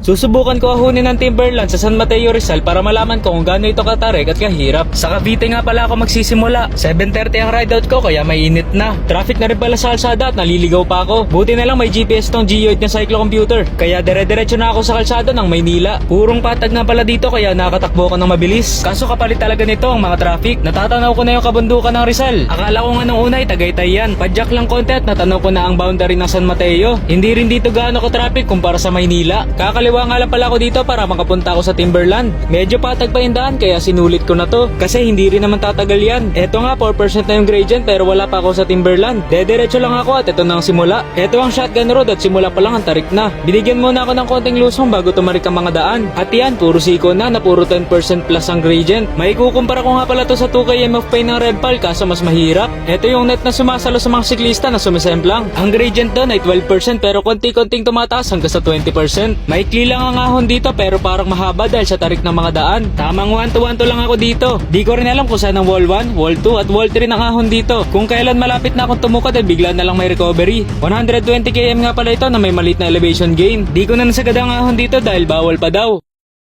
Susubukan ko ahunin ng Timberland sa San Mateo Rizal para malaman ko kung gaano ito katarik at kahirap. Sa Cavite nga pala ako magsisimula. 7:30 ang ride out ko kaya mainit na. Traffic na rin pala sa kalsada at naliligaw pa ako. Buti na lang may GPS tong G8 ng cyclocomputer. Kaya dire-diretso na ako sa kalsada ng Maynila. Purong patag nga pala dito kaya nakatakbo ko ng mabilis. Kaso kapalit talaga nito ang mga traffic. Natatanaw ko na yung kabundukan ng Rizal. Akala ko nga nung una ay Tagaytay yan. Padyak lang konti at natanaw ko na ang boundary ng San Mateo. Hindi rin dito gaano ka-traffic kumpara sa Maynila. Kakaliwa nga lang pala ako dito para makapunta ako sa Timberland. Medyo patag pa yung daan kaya sinulit ko na to. Kasi hindi rin naman tatagal yan. Eto nga 4% na yung gradient pero wala pa ako sa Timberland. Dediretso lang ako at ito na ang simula. Eto ang shotgun road at simula pa lang ang tarik na. Binigyan muna ako ng konting lusong bago tumarik ang mga daan. At yan, puro siko na puro 10% plus ang gradient. May kukumpara ko nga pala to sa 2 km of pain ng Red Pal kaso mas mahirap. Eto yung net na sumasalo sa mga siklista na sumisemplang. Ang gradient doon ay 12% pero konti-konting tumataas hanggang sa 20%. Maikli lang ang ahon dito pero parang mahaba dahil sa tarik ng mga daan. Tamang 1-to-1 lang ako dito. Di ko rin alam kung saan ang wall 1, wall 2 at wall 3 ng ahon dito. Kung kailan malapit na akong tumukad ay bigla na lang may recovery. 120 km nga pala ito na may maliit na elevation gain. Di ko na nasagad ang ahon dito dahil bawal pa daw.